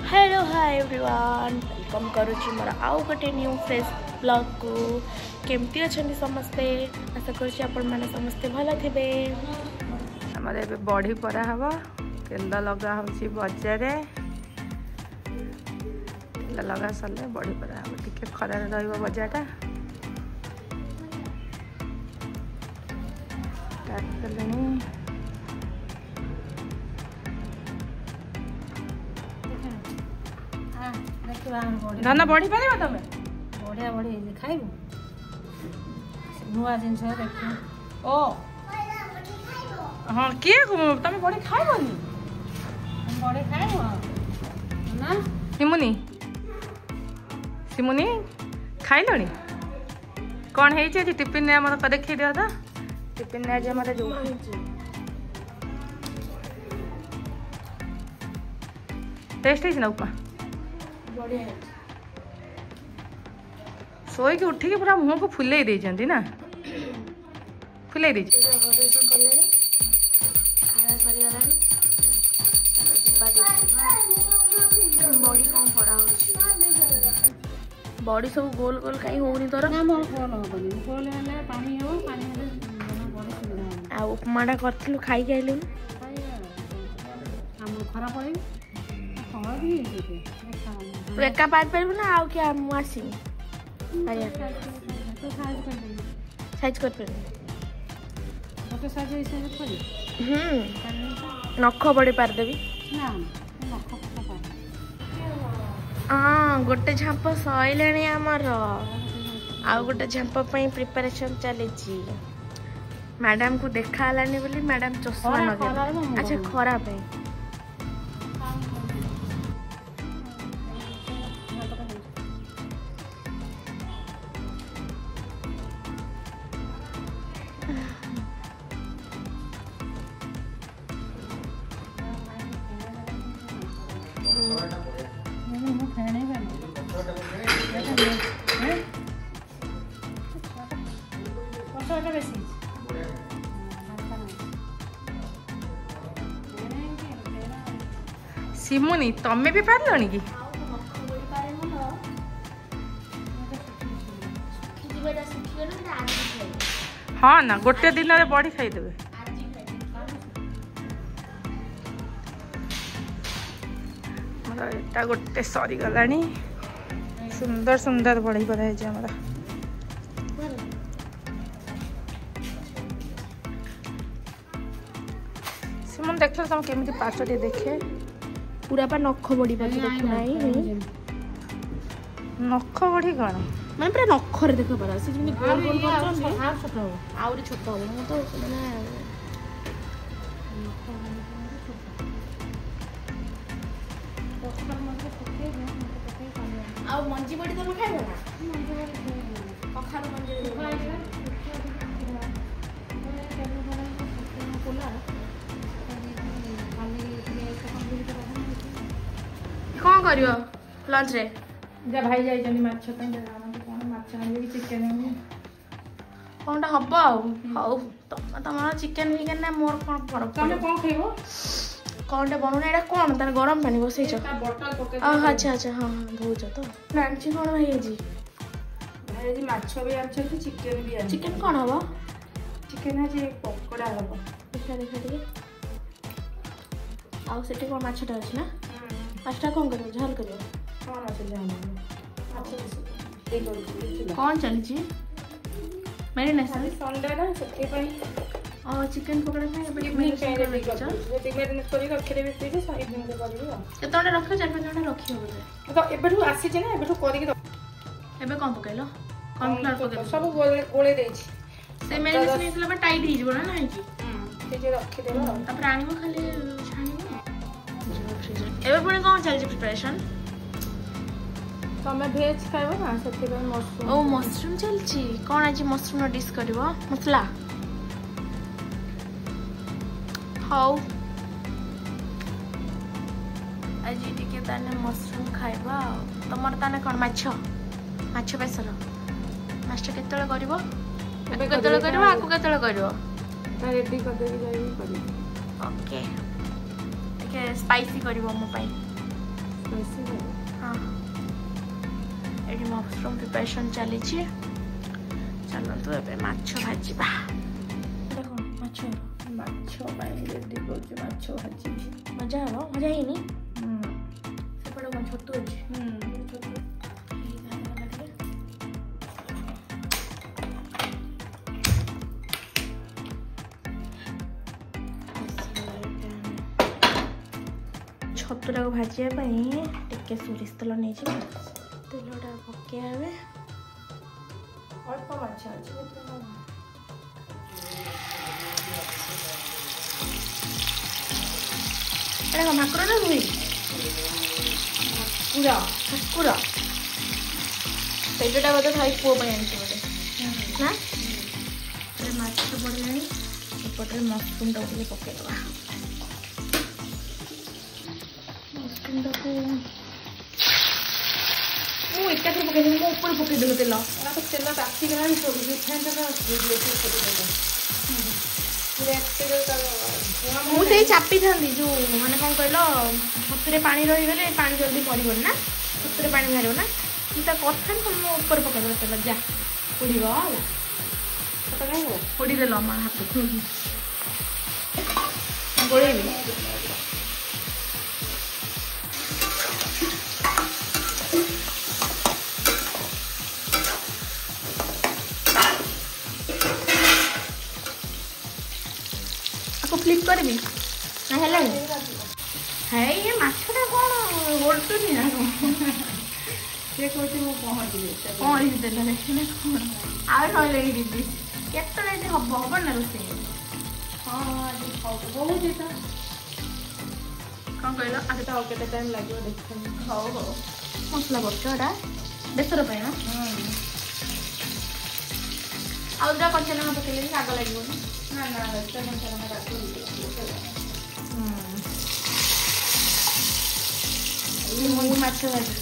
Hello hi everyone welcome करुच्ची मोर आउ गोटे new fresh blog को केमती अच्छा समस्ते आशा करुच्ची आपण मैंने समस्ते भल थे। हमारे ए बड़ी परा हम तेल लगा हो बजार तेल लगा सारे बड़ी परा हम टे खरार रजार धन बढ़ी पार तुम बढ़िया बढ़िया खाइबू नुआ जिन देख ओ हाँ किए तुम बड़ी खाइबनी बड़े खाइबू ना सिमुनी सिमुनी खाइल कौन है टिफिन मत देखी दिया था टिफिन आज मत जो टेस्ट है ना उपमा सोई उठिक पूरा मुह को फुले देती ना फुले बड़ी सब गोल गोल कहीं होनी तोर उपमाटा कर खाई आइलु एका पार पार ना आउ क्या मुझे साइज कर नख बड़ी पारदेवी हाँ गोटे झांप सैले आमर आउ गोटे झांप प्रिपरेशन चली मैडम को देखा बोली मैडम चश्मा लगे अच्छा खराब है सिमुनी तमें भी पार कि हाँ ना गोटे दिन बड़ी खाईदेवे एटा गोटे सरीगला सुंदर सुंदर बड़ी पड़ा है सिमुन देख तुम केमी पार्ट देखे पूरा पा नख बड़ी नख बड़ी कौन मैं पूरा नखरे देख पारा से जिन गोल गोल करछन आउरी छोट हो मु तो माने आ मंजी बड़ी तो खाइबो ना कखार मंजी कौन करियो लंच रे जा भाई जाई जनी माछ पे कोन माछ आनी चिकन कोनटा हबो हाउ तमरा चिकन विकन ना मोर कोन फरक तमे कोन खाइबो कोनटा बनू ना एटा कोन तार गरम पानी बसै छ बोतल पके अच्छा अच्छा हां धोछ तो नांची कोन भाई जी माछ भी आछ चिकन भी आछ चिकन कोन हबो चिकन आज पकोड़ा हबो देखा देखा दिए आउ सेटे कोन माछटा अछि ना माछटा कोन करियो झाल करियो कौन अच्छे कौन चली मेरी नेशन संडे ना से और चिकन पकड़ा खाए बड़ी मैरिनेट करी रखि देबे फ्रिज से इवनिंग रे करियो केतोडे रखो 4-5 घंटा रखी होबे तो एबेठू आसी जे ना एबेठू करी एबे कोन पकैलो कॉर्नफ्लोर पकैलो सब गोळे देछि से मैरिनेशन इसला बा टाइट ही जबो ना नहीं कि ते जे रखि देबो त प्राणी को खाली छानिबो एबे पुणी कोन चल प्रिपरेशन तमे भेज खाइबो ना सत्य पे मशरूम ओ मशरूम चलची कोन आज मशरूम डिश करबो मसला हाउ आज टिके ताने मशरूम खाइबा तमर ताने कोन माछ बेसर माछ केतले करबो केतले करबो आकु केतले करबो रेडी कर देबी जाई करी ओके टिके स्पाइसी करबो मो पाई हाँ ये मशरूम प्रिपरेशन चली चलतु ए माछ भाजवा देख माछ रेडी करूँ माछ भाजी मजा हम मजा ही सेपटे कौन छतु अच्छे छतुटा को भाजापी टे सोरिष तेल नहीं तेलटा पकड़े अल्प माछ अच्छे भाकुर ना रुई भाकुर पेटटा बोधे भाई पुओ बोधे ना माछ पड़ा एपटे मशरूम टाक पकईदे मशरूम टाक एकाथरे पकईदेवी मो ऊपर पकईदेवी तेल तेल ताकिगला मुझे चापी था जो मैंने कौन कहल छतुरे पानी रहीगले पानी जल्दी पड़न ना छतुरे पानी बाहर ना कथा मो ऊपर पकड़ तेल जा पोड़देल माँ हाथ गोड़ेबी फ्लिप करबी ना है ये माछटा कौन ओल्टुनी ना ये कहते मु पहुंची पहुंची देला देखने कौन आ रहले दीदी केतले जे हब ना रोसे हाँ बहुत ही था कौन कहलो आगे तो केते टाइम लागो देखन हो मसला करछोडा बेसर पे ना आउद्रा कच्चा ना पकेले आग लागो ना ना रस्ता में चला राखो ये मुई माछ भाजी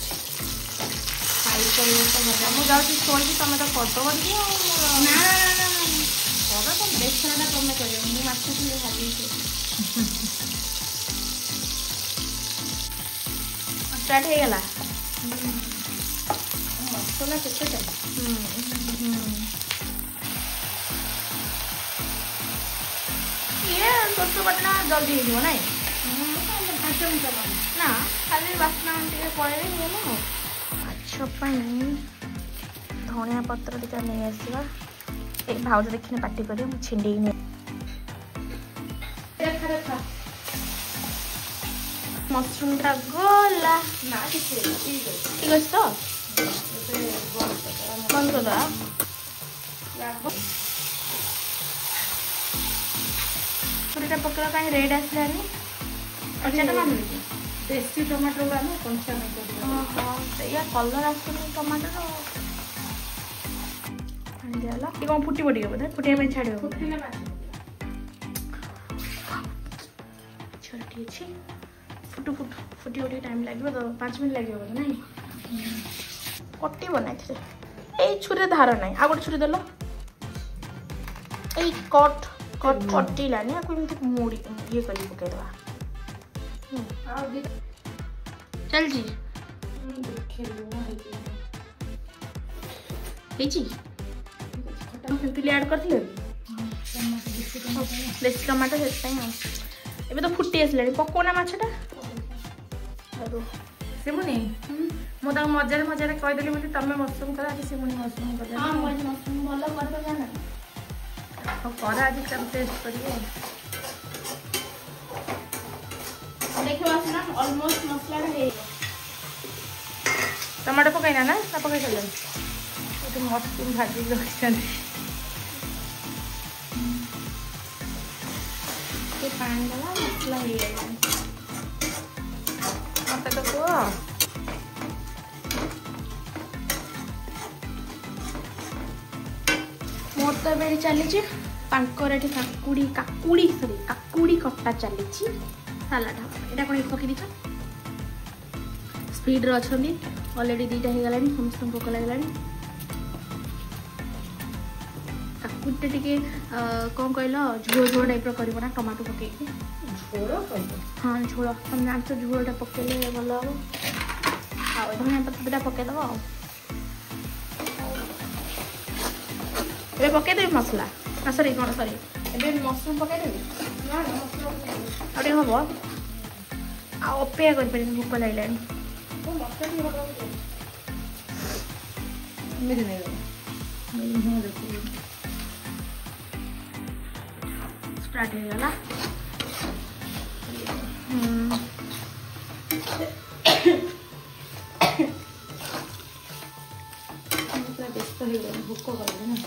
खाई करियो तो मजा मु जाउची सोई तमे तो फोटो करदी ना कोना तो बेसरना तमे करियो मु माछ की भाजी स्टार्ट हे गला मसला केते टाइम ये छोटो बटना जल्दी हो ना ना खाली बास्ना पड़े माछ धनिया पत्र टीका नहीं आसवा एक भाउज देखने पार्टी कर छिंडे मशरूम टा गला ना ठीक है तो बंद कर छुरीटा पकड़ा कहीं रेड आसलानी अच्छा टमाटो देसी टमाटर गुड़ा ना कंचा या कलर आसुनी टमाटर दिला ये कौन फुटी पड़े बोधे फुटिया में छाड़ फुटू फुटी फुटी टाइम लगे तो 5 मिनट लगे बोधे ना कटी बनाई छुरी धार ना आ गए छुरी देल कट कटिलानी आपको मुड़ी ये कर पकईदवा चल जी पिंपली ऐड कर देसी टमाटो से एबे तो फुटी आसला पकोना माछटा सिमुनी मु तक मजारे मजारे कहीदेली बोली तमें मशरूम कर आज सिमुनी मशरूम कर मशरूम भल कर कर आज टेस्ट करिए देखो ऑलमोस्ट मसला टमाटो पकईना ना पकई सारे मशरूम भाजी रखी पानी देला मसला हो गया मत तो कह मोर तो ए चली पांकर ये काकुड़ी काकुड़ी सॉरी काकुड़ी कटा चली सालाड यहाँ कौन पकई दीच स्पीड अच्छा अलरेडी 2टा हो गला समस्त भोक लगे काकुड़ी टे कौन कहल झोल झोल टाइप कर टमाटो पकईकि झोल हाँ झोल तुम जानते झोलटा पकड़े भल हम धनिया पत्ता पकईदेव ए पकईदेवी मसला सरी कौन सरी ए मशरूम पकईदेवी हम अपेक्षा कर भोक लगे स्टार्ट होगा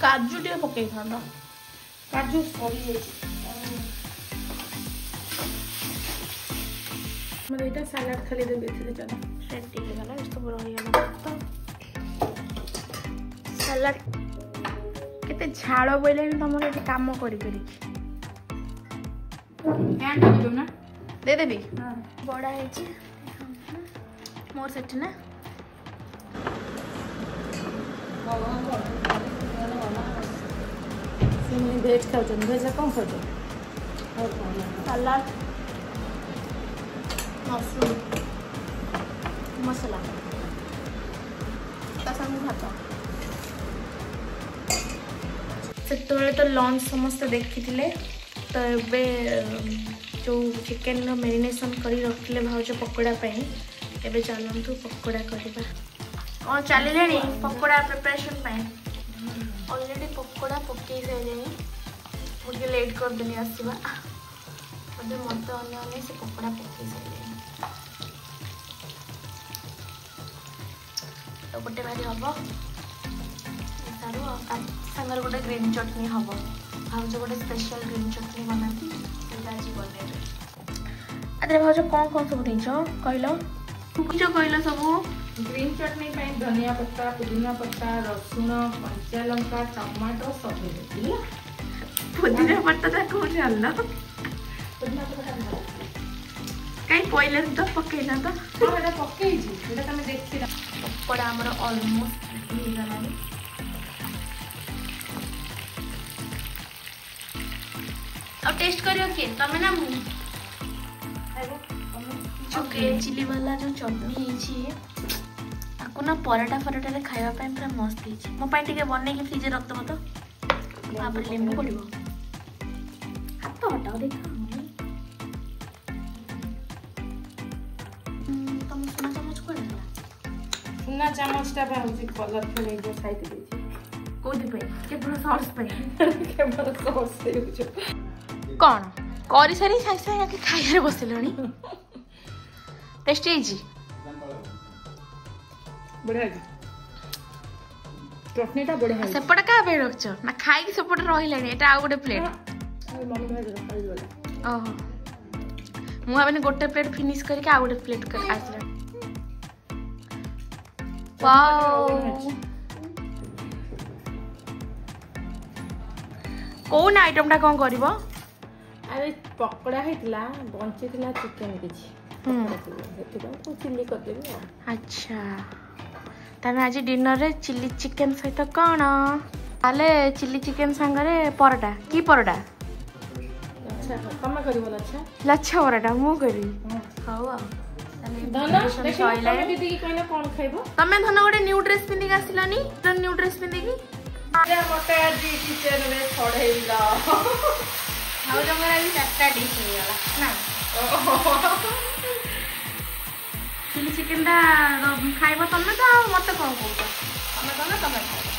काजू टे पकई था काजू सरी मतलब सलाड खाली देबे चलो रेडी हो गला इस तो पूरा हो गला तो सलाड केते झाड़ बोले तुम ये काम करी ना दे देबी बड़ा है मोर सेठ ना भेज खाऊ भेज कौन खाऊ सलाड मशरूम मसला भात से तो लंच समस्त देखी तो ये जो चिकेन मैरिनेशन कर रखिले भाज पकोड़ा एबे चलतु पकोड़ा करवा और चलिए पकोड़ा प्रिपरेशन ऑलरेडी पकोड़ा पकई सारे मुझे लेट कर देनी आसवा मत अने से पकोड़ा पकई सारे तो गोटे भारी हम सागर गोटे ग्रीन चटनी हम भाज गोटे स्पेशल ग्रीन चटनी बनाती आज बन अरे भाज कौन कौन सब देच कहल सब ग्रीन चटनी धनिया पत्ता पुदीना पत्ता रसुण कंचा लंका टमाटो सब पुदीना पत्ता कौन जान कहीं पहले तो पकईना तो पकई तुम देख पकोड़ा आमर ऑलमोस्ट हो टेस्ट करियो के तमे ना जो ग्रीन चिली वाला जो चटनी आपको ना पराठा फराठा रे खाइबा ପାଇଁ पूरा मस्त है मो ପାଇଁ टिके बनै के फ्रिज रख दबो तो आप लेमु पड़िबो हाथ तो हटाओ देखा तुम सोना चामच कोड सुना चामचटा कलरफुल जो खाई कोथि पे केवल सॉस पे केवल सॉस से कौन करी सारी साइड साइड आके खाइले बसिलणी टेस्टी है बढ़िया चटनीटा बढ़िया सेपट क्या पे रखछ ना खाई सेपट रहिलानी एटा आ गोटे प्लेट ओहो मु भाबनी गोटे प्लेट फिनिश करके आ गोटे प्लेट कर आसला वाओ कौन आइटम टा कौन करबो अरे पकोड़ा होता बंची चिकेन किसी चिल्ली करदेवी अच्छा ताने आज डिनर रे चिल्ली चिकेन सहित कौन ताले चिल्ली चिकेन सांगरे परोटा की परोटा अच्छा तमे करबो लच्छा लच्छा परोटा मु करी हाउ आ धन तमे दीदी कहले कोन खाइबो तमे धन गोटे न्यू ड्रेस पिंदी आसिलानी तो न्यू ड्रेस पिंदी की अरे मते आज किचन में छोड़ेला हाउ जंगरा भी चारटा डिश हो गला ना चिली चिकेन दा खाइबो तमे तो मते कोन कहू तमे खाओ